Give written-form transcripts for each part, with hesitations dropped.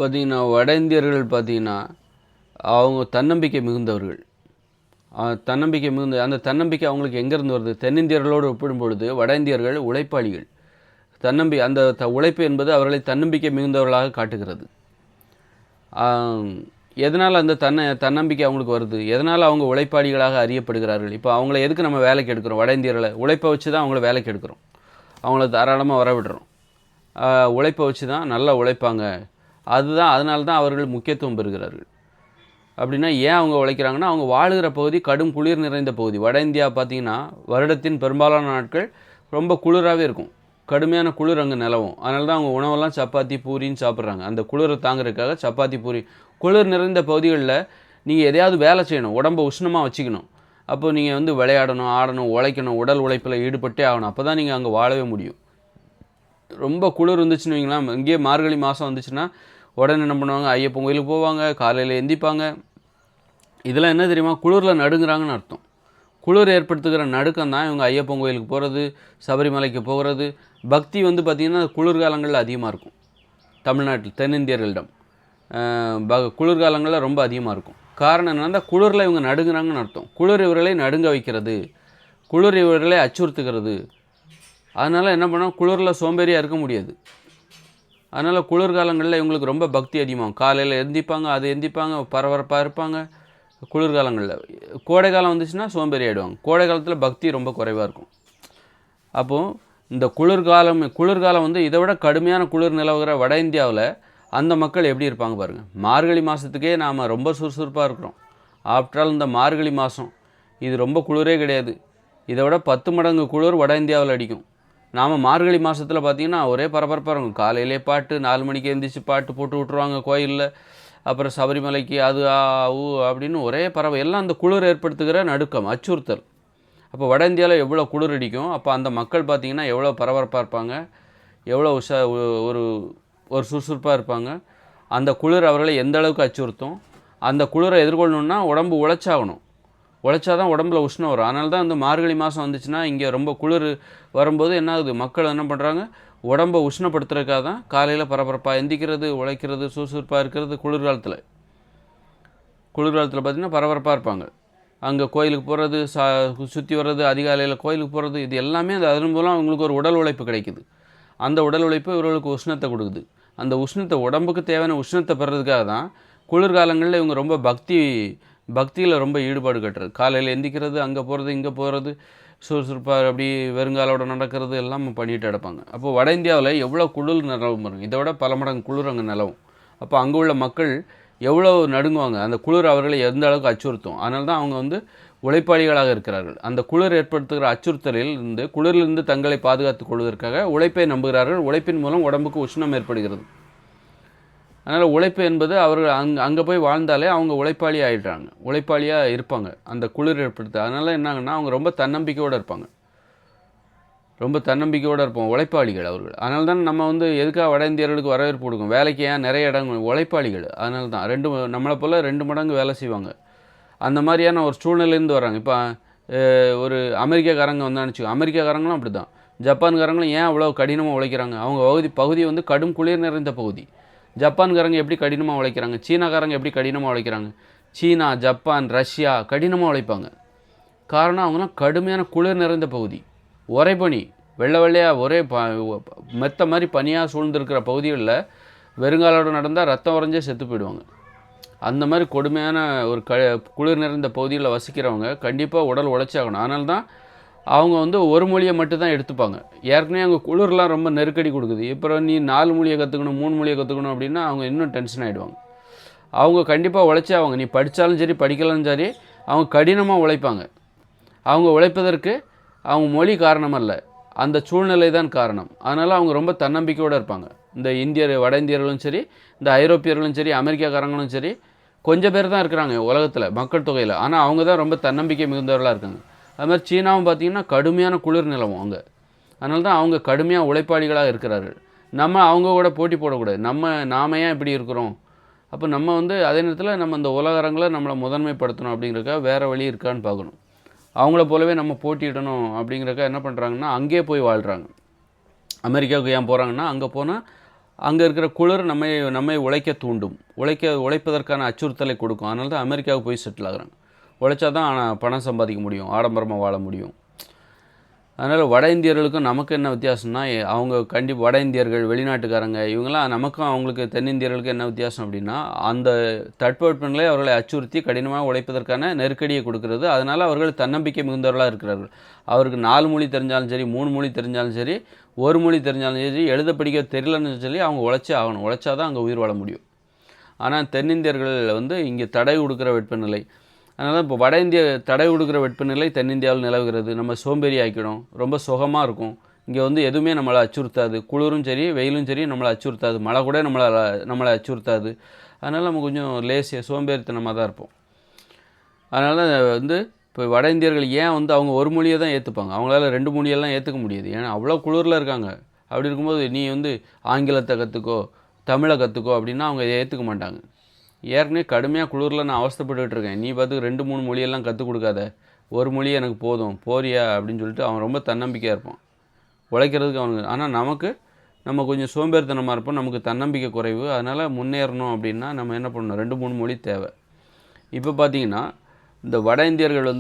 பார்த்திங்கன்னா வட இந்தியர்கள் பார்த்திங்கன்னா அவங்க தன்னம்பிக்கை மிகுந்தவர்கள். தன்னம்பிக்கை மிகுந்த அந்த தன்னம்பிக்கை அவங்களுக்கு எங்கேருந்து வருது? தென்னிந்தியர்களோடு ஒப்பிடும்பொழுது வட இந்தியர்கள் உழைப்பாளிகள். அந்த உழைப்பு என்பது அவர்களை தன்னம்பிக்கை மிகுந்தவர்களாக காட்டுகிறது. எதனால் அந்த தன்னம்பிக்கை அவங்களுக்கு வருது? எதனால் அவங்க உழைப்பாளிகளாக அறியப்படுகிறார்கள்? இப்போ அவங்கள எதுக்கு நம்ம வேலைக்கு எடுக்கிறோம்? வட இந்தியர்களை உழைப்பை வச்சு தான் அவங்கள வேலைக்கு எடுக்கிறோம். அவங்கள தாராளமாக வரவிடுறோம். உழைப்பை வச்சு தான் நல்லா உழைப்பாங்க. அதனால தான் அவர்கள் முக்கியத்துவம் பெறுகிறார்கள். அப்படின்னா ஏன் அவங்க உழைக்கிறாங்கன்னா, அவங்க வாழுகிற பகுதி கடும் குளிர் நிறைந்த பகுதி. வட இந்தியா பார்த்திங்கன்னா வருடத்தின் பெரும்பாலான நாட்கள் ரொம்ப குளிராகவே இருக்கும். கடுமையான குளிர் அங்கே நிலவும். அதனால தான் அவங்க உணவெல்லாம் சப்பாத்தி பூரின்னு சாப்பிட்றாங்க. அந்த குளிரை தாங்கிறதுக்காக சப்பாத்தி பூரி. குளிர் நிறைந்த பகுதிகளில் நீங்கள் எதையாவது வேலை செய்யணும், உடம்பை உஷ்ணமாக வச்சுக்கணும். அப்போது நீங்கள் விளையாடணும், ஆடணும், உழைக்கணும், உடல் உழைப்பில் ஈடுபட்டே ஆகணும். அப்போ தான் நீங்கள் அங்கே வாழவே முடியும். ரொம்ப குளிர் இருந்துச்சுன்னு வைங்களேன், இங்கேயே மார்கழி மாதம் வந்துச்சுன்னா உடனே என்ன பண்ணுவாங்க? ஐயப்பன் கோயிலுக்கு போவாங்க, காலையில் எந்திப்பாங்க. இதெல்லாம் என்ன தெரியுமா? குளிரில் நடுங்குறாங்கன்னு அர்த்தம். குளிர் ஏற்படுத்துகிற நடுக்கம் தான் இவங்க ஐயப்பன் கோயிலுக்கு போகிறது, சபரிமலைக்கு போகிறது. பக்தி பார்த்திங்கன்னா குளிர்காலங்களில் அதிகமாக இருக்கும். தமிழ்நாட்டில் தென்னிந்தியர்களிடம் குளிர்காலங்களில் ரொம்ப அதிகமாக இருக்கும். காரணம் என்னென்னா, குளிரில் இவங்க நடுங்குறாங்கன்னு அர்த்தம். குளிர் இவர்களை நடுங்க வைக்கிறது, குளிர் இவர்களை அச்சுறுத்துகிறது. அதனால் என்ன பண்ணால் குளிரில் சோம்பேறியாக இருக்க முடியாது. அதனால் குளிர்காலங்களில் இவங்களுக்கு ரொம்ப பக்தி அதிகமாகும். காலையில் எந்திப்பாங்க, பரபரப்பாக இருப்பாங்க. குளிர்காலங்களில் கோடை காலம் வந்துச்சுன்னா சோம்பேறி ஆகிடுவாங்க. கோடை காலத்தில் பக்தி ரொம்ப குறைவாக இருக்கும். அப்போது இந்த குளிர்காலம் இதை விட கடுமையான குளிர் நிலவுகிற வட இந்தியாவில் அந்த மக்கள் எப்படி இருப்பாங்க பாருங்கள். மார்கழி மாதத்துக்கே நாம் ரொம்ப சுறுசுறுப்பாக இருக்கிறோம். ஆஃப்டரால் இந்த மார்கழி மாதம் இது ரொம்ப குளிரே கிடையாது. இதை விட 10 மடங்கு குளிர் வட இந்தியாவில் அடிக்கும். நாம் மார்கழி மாதத்தில் பார்த்திங்கன்னா ஒரே பரபரப்பாக இருக்கும். காலையிலே பாட்டு, 4 மணிக்கு எழுந்திரிச்சு பாட்டு போட்டு விட்ருவாங்க கோயிலில். அப்புறம் சபரிமலைக்கு அது அப்படின்னு ஒரே எல்லாம் அந்த குளிர் ஏற்படுத்துகிற நடுக்கம், அச்சுறுத்தல். அப்போ வட இந்தியாவில் எவ்வளோ குளிர் அடிக்கும், அப்போ அந்த மக்கள் பார்த்திங்கன்னா எவ்வளோ பரபரப்பாக இருப்பாங்க, எவ்வளோ ஒரு சுறுசுறுப்பாக இருப்பாங்க. அந்த குளிர் அவர்களை எந்த அளவுக்கு அச்சுறுத்தும். அந்த குளிரை எதிர்கொள்ளணுன்னா உடம்பு உழைச்சா தான் உடம்புல உஷ்ணம் வரும். அதனால தான் இந்த மார்கழி மாதம் வந்துச்சுன்னா இங்கே ரொம்ப குளிர் வரும்போது என்ன ஆகுது? மக்கள் என்ன பண்ணுறாங்க? உடம்பை உஷ்ணப்படுத்துறதுக்காக தான் காலையில் பரபரப்பாக எந்திக்கிறது, உழைக்கிறது, சுறுசுறுப்பாக இருக்கிறது. குளிர்காலத்தில் பார்த்திங்கன்னா பரபரப்பாக இருப்பாங்க. அங்கே கோயிலுக்கு போகிறது, சுற்றி வர்றது, அதிகாலையில் கோயிலுக்கு போகிறது, இது எல்லாமே அதன் மூலம் அவங்களுக்கு ஒரு உடல் உழைப்பு கிடைக்குது. அந்த உடல் உழைப்பு இவர்களுக்கு உஷ்ணத்தை கொடுக்குது. அந்த உஷ்ணத்தை, உடம்புக்கு தேவையான உஷ்ணத்தை பெறதுக்காக தான் குளிர்காலங்களில் இவங்க ரொம்ப பக்தியில் ரொம்ப ஈடுபாடு கட்டுறது. காலையில் எந்திக்கிறது, அங்கே போகிறது, இங்கே போகிறது, சுறுசுறுப்பாக அப்படி வெறுங்காலோட நடக்கிறது எல்லாம் பண்ணிட்டு கிடப்பாங்க. அப்போது வட இந்தியாவில் எவ்வளோ குளிர் நிலவும் பாருங்க. இதை விட பல மடங்கு குளிர் அங்கே நிலவும். அப்போ அங்கே உள்ள மக்கள் எவ்வளோ நடுங்குவாங்க. அந்த குளிர் அவர்களை எந்த அளவுக்கு அச்சுறுத்தும். அதனால தான் அவங்க உழைப்பாளிகளாக இருக்கிறார்கள். அந்த குளிர் ஏற்படுத்துகிற அச்சுறுத்தலில் குளிரிலிருந்து தங்களை பாதுகாத்துக் கொள்வதற்காக உழைப்பை நம்புகிறார்கள். உழைப்பின் மூலம் உடம்புக்கு உஷ்ணம் ஏற்படுகிறது. அதனால் உழைப்பு என்பது அவர்கள் அங்கே போய் வாழ்ந்தாலே அவங்க உழைப்பாளி ஆகிடுறாங்க, உழைப்பாளியாக இருப்பாங்க. அந்த குளிர் ஏற்படுத்த அதனால் என்னாங்கன்னா அவங்க ரொம்ப தன்னம்பிக்கையோடு இருப்பாங்க. இருப்போம், உழைப்பாளிகள் அவர்கள். அதனால தான் நம்ம எதுக்காக வட இந்தியர்களுக்கு வரவேற்பு கொடுக்கும்? வேலைக்கு ஏன் நிறைய இடங்கள் உழைப்பாளிகள். அதனால தான் நம்மளை போல் 2 மடங்கு வேலை செய்வாங்க. அந்த மாதிரியான ஒரு சூழ்நிலையிலேருந்து வராங்க. இப்போ ஒரு அமெரிக்காக்காரங்க வச்சுக்கோ, அமெரிக்காக்காரங்களும் அப்படி தான். ஜப்பான்காரங்களும் ஏன் அவ்வளோ கடினமாக உழைக்கிறாங்க? அவங்க பகுதி கடும் குளிர் நிறைந்த பகுதி. ஜப்பான்காரங்க எப்படி கடினமாக உழைக்கிறாங்க? சீனாக்காரங்க எப்படி கடினமாக உழைக்கிறாங்க? சீனா, ஜப்பான், ரஷ்யா கடினமாக உழைப்பாங்க. காரணம் அவங்களாம் கடுமையான குளிர் நிறைந்த பகுதி. உறைபனி, வெள்ளையாக ஒரே மெத்த மாதிரி பனியாக சூழ்ந்திருக்கிற பகுதிகளில் வெறுங்காலோடு நடந்தால் ரத்தம் உறைஞ்சே செத்து போயிடுவாங்க. அந்த மாதிரி கொடுமையான ஒரு குளிர் நிறைந்த பகுதியில் வசிக்கிறவங்க கண்டிப்பாக உடல் உழைச்சாகணும். அதனால தான் அவங்க ஒரு மொழியை மட்டும்தான் எடுத்துப்பாங்க. ஏற்கனவே அவங்க குளிர்லாம் ரொம்ப நெருக்கடி கொடுக்குது. இப்போ நீ 4 மொழியை கற்றுக்கணும், 3 மொழியை கற்றுக்கணும் அப்படின்னா அவங்க இன்னும் டென்ஷன் ஆகிடுவாங்க. அவங்க கண்டிப்பாக உழைச்சே அவங்க, நீ படித்தாலும் சரி படிக்கலாலும் சரி அவங்க கடினமாக உழைப்பாங்க. அவங்க உழைப்பதற்கு அவங்க மொழி காரணம் அல்ல, அந்த சூழ்நிலை தான் காரணம். அதனால் அவங்க ரொம்ப தன்னம்பிக்கையோடு இருப்பாங்க. இந்த வட இந்தியர்களும் சரி, இந்த ஐரோப்பியர்களும் சரி, அமெரிக்காக்காரங்களும் சரி, கொஞ்சம் பேர் தான் இருக்கிறாங்க உலகத்தில் மக்கள் தொகையில். ஆனால் அவங்க தான் ரொம்ப தன்னம்பிக்கை மிகுந்தவர்களாக இருக்காங்க. அது மாதிரி சீனாவும் பார்த்திங்கன்னா கடுமையான குளிர் நிலவும் அங்கே. அதனால தான் அவங்க கடுமையாக உழைப்பாளிகளாக இருக்கிறார்கள். நம்ம அவங்க கூட போட்டி போடக்கூடாது. நாம ஏன் இப்படி இருக்கிறோம்? அப்போ நம்ம அதே நேரத்தில் நம்ம இந்த உலகரங்களை நம்மளை முதன்மைப்படுத்தணும் அப்படிங்கிறக்காக வேறு வழி இருக்கான்னு பார்க்கணும். அவங்கள போலவே நம்ம போட்டியிடணும் அப்படிங்கிறக்காக என்ன பண்ணுறாங்கன்னா அங்கேயே போய் வாழ்கிறாங்க. அமெரிக்காவுக்கு ஏன் போகிறாங்கன்னா அங்கே போனால் அங்கே இருக்கிற குளிர் நம்மை உழைக்க தூண்டும், உழைப்பதற்கான அச்சுறுத்தலை கொடுக்கும். அதனால தான் அமெரிக்காவுக்கு போய் செட்டில் ஆகுறாங்க. உழைச்சா தான் பணம் சம்பாதிக்க முடியும், ஆடம்பரமாக வாழ முடியும். அதனால் வட இந்தியர்களுக்கும் நமக்கு என்ன வித்தியாசம்னா, அவங்க வட இந்தியர்கள், வெளிநாட்டுக்காரங்க இவங்கெல்லாம் நமக்கும் அவங்களுக்கு தென்னிந்தியர்களுக்கு என்ன வித்தியாசம் அப்படின்னா, அந்த தட்பவெப்பநிலை அவர்களை அச்சுறுத்தி கடினமாக உழைப்பதற்கான நெருக்கடியை கொடுக்கிறது. அதனால் அவர்கள் தன்னம்பிக்கை மிகுந்தவர்களாக இருக்கிறார்கள். அவருக்கு 4 மொழி தெரிஞ்சாலும் சரி, 3 மொழி தெரிஞ்சாலும் சரி, 1 மொழி தெரிஞ்சாலும் சரி, எழுத படிக்க தெரியலன்னு சொல்லி அவங்க உழைச்சே ஆகணும். உழைச்சா தான் அங்கே உயிர் வாழ முடியும். ஆனால் தென்னிந்தியர்கள் இங்கே தடை கொடுக்குற வெப்பநிலை. அதனால் இப்போ வட இந்திய தடை கொடுக்குற வெப்பநிலை தென்னிந்தியாவில் நிலவுகிறது. நம்ம சோம்பேறி ஆக்கிடும், ரொம்ப சுகமாக இருக்கும். இங்கே எதுவுமே நம்மளை அச்சுறுத்தாது. குளிரும் சரி வெயிலும் சரி நம்மளை அச்சுறுத்தாது. மழை கூட நம்மளை அச்சுறுத்தாது. அதனால் நம்ம கொஞ்சம் சோம்பேறித்தனமாக தான் இருப்போம். அதனால் இப்போ வட இந்தியர்கள் ஏன் அவங்க ஒரு மொழியை தான் ஏற்றுப்பாங்க, அவங்களால 2 மொழியெல்லாம் ஏற்றுக்க முடியாது. ஏன்னா அவ்வளோ குளிரில் இருக்காங்க. அப்படி இருக்கும்போது நீ ஆங்கிலத்தை கற்றுக்கோ, தமிழை கற்றுக்கோ அப்படின்னா அவங்க ஏற்றுக்க மாட்டாங்க. ஏற்கனவே கடுமையாக குளிரில் நான் அவஸ்தைப்பட்டுக்கிட்டு இருக்கேன், நீ பார்த்து 2-3 மொழியெல்லாம் கற்றுக் கொடுக்காத, ஒரு மொழி எனக்கு போதும் போறியா அப்படின்னு சொல்லிட்டு அவன் ரொம்ப தன்னம்பிக்கையாக இருப்பான் உழைக்கிறதுக்கு அவனுக்கு. ஆனால் நம்ம கொஞ்சம் சோம்பேறித்தனமாக இருப்போம், நமக்கு தன்னம்பிக்கை குறைவு. அதனால் முன்னேறணும் அப்படின்னா நம்ம என்ன பண்ணணும், 2-3 மொழி தேவை. இப்போ பார்த்திங்கன்னா இந்த வட இந்தியர்கள்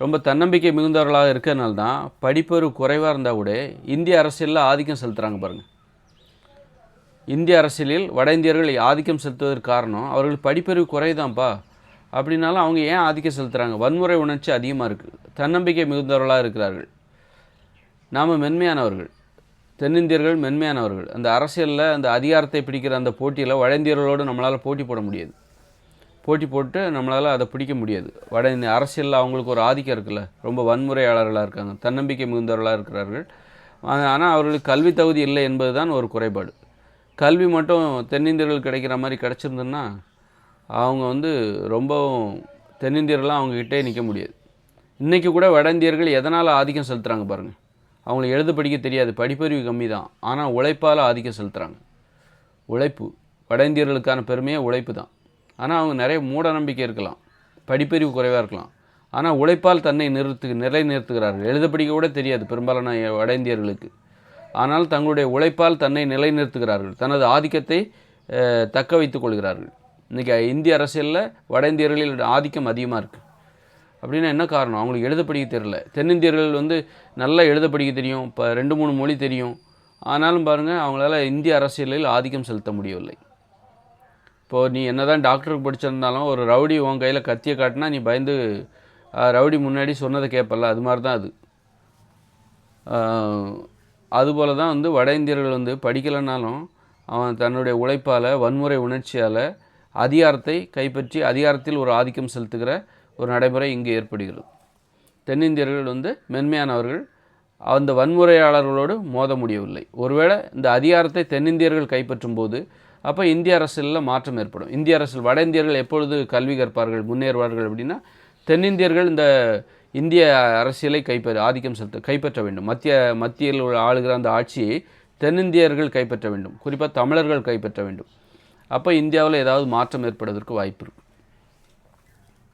ரொம்ப தன்னம்பிக்கை மிகுந்தவர்களாக இருக்கிறதுனால தான் படிப்பறிவு குறைவாக இருந்தால் கூட இந்திய அரசியலில் ஆதிக்கம் செலுத்துகிறாங்க பாருங்கள். இந்திய அரசியலில் வட இந்தியர்கள் ஆதிக்கம் செலுத்துவதற்கு காரணம் அவர்கள் படிப்பறிவு குறைதான்ப்பா. அப்படின்னாலும் அவங்க ஏன் ஆதிக்கம் செலுத்துகிறாங்க, வன்முறை உணர்ச்சி அதிகமாக இருக்குது, தன்னம்பிக்கை மிகுந்தவர்களாக இருக்கிறார்கள். நாம் மென்மையானவர்கள், தென்னிந்தியர்கள் மென்மையானவர்கள். அந்த அரசியலில் அந்த அதிகாரத்தை பிடிக்கிற அந்த போட்டியில் வட இந்தியர்களோடு நம்மளால் போட்டி போட முடியாது. போட்டி போட்டு நம்மளால் அதை பிடிக்க முடியாது. வட இந்திய அரசியலில் அவங்களுக்கு ஒரு ஆதிக்கம் இருக்குல்ல, ரொம்ப வன்முறையாளர்களாக இருக்காங்க, தன்னம்பிக்கை மிகுந்தவர்களாக இருக்கிறார்கள். ஆனால் அவர்களுக்கு கல்வி தகுதி இல்லை என்பது தான் ஒரு குறைபாடு. கல்வி மட்டும் தென்னிந்தியர்கள் கிடைக்கிற மாதிரி கிடச்சிருந்துன்னா அவங்க ரொம்பவும் தென்னிந்தியர்கள்லாம் அவங்கக்கிட்டே நிற்க முடியாது. இன்றைக்கி கூட வட இந்தியர்கள் எதனால் ஆதிக்கம் செலுத்துகிறாங்க பாருங்கள். அவங்களுக்கு எழுத படிக்க தெரியாது, படிப்பறிவு கம்மி தான், ஆனால் உழைப்பால் ஆதிக்கம் செலுத்துகிறாங்க. உழைப்பு, வட இந்தியர்களுக்கான பெருமையே உழைப்பு தான். ஆனால் அவங்க நிறைய மூட நம்பிக்கை இருக்கலாம், படிப்பறிவு குறைவாக இருக்கலாம், ஆனால் உழைப்பால் தன்னை நிலைநிறுத்துகிறார்கள். எழுத படிக்க கூட தெரியாது பெரும்பாலான வட இந்தியர்களுக்கு, ஆனால் தங்களுடைய உழைப்பால் தன்னை நிலைநிறுத்துகிறார்கள், தனது ஆதிக்கத்தை தக்க வைத்துக் கொள்கிறார்கள். இன்றைக்கி இந்திய அரசியலில் வட இந்தியர்களில் ஆதிக்கம் அதிகமாக இருக்குது. அப்படின்னா என்ன காரணம், அவங்களுக்கு எழுத படிக்க தெரியல. தென்னிந்தியர்கள் நல்லா எழுத படிக்க தெரியும், இப்போ 2-3 மொழி தெரியும், ஆனாலும் பாருங்கள் அவங்களால இந்திய அரசியலில் ஆதிக்கம் செலுத்த முடியவில்லை. இப்போது நீ என்ன தான் டாக்டருக்கு படிச்சிருந்தாலும் ஒரு ரவுடி உன் கையில் கத்தியை காட்டினா நீ பயந்து ரவுடி முன்னாடி சொன்னதை கேட்பல, அது மாதிரி தான் அது. அதுபோல் தான் வட இந்தியர்கள் படிக்கலைன்னாலும் அவன் தன்னுடைய உழைப்பால், வன்முறை உணர்ச்சியால் அதிகாரத்தை கைப்பற்றி அதிகாரத்தில் ஒரு ஆதிக்கம் செலுத்துகிற ஒரு நடைமுறை இங்கு ஏற்படுகிறது. தென்னிந்தியர்கள் மென்மையானவர்கள், அந்த வன்முறையாளர்களோடு மோத முடியவில்லை. ஒருவேளை இந்த அதிகாரத்தை தென்னிந்தியர்கள் கைப்பற்றும் போது அப்போ இந்திய அரசியலில் மாற்றம் ஏற்படும். இந்திய அரசியல் வட இந்தியர்கள் எப்பொழுது கல்வி கற்பார்கள், முன்னேறுவார்கள் அப்படின்னா தென்னிந்தியர்கள் இந்த இந்திய அரசியலை ஆதிக்கம் கைப்பற்ற வேண்டும். மத்தியில் ஆளுகிற அந்த ஆட்சியை தென்னிந்தியர்கள் கைப்பற்ற வேண்டும், குறிப்பாக தமிழர்கள் கைப்பற்ற வேண்டும். அப்போ இந்தியாவில் ஏதாவது மாற்றம் ஏற்படுவதற்கு வாய்ப்பு இருக்குது.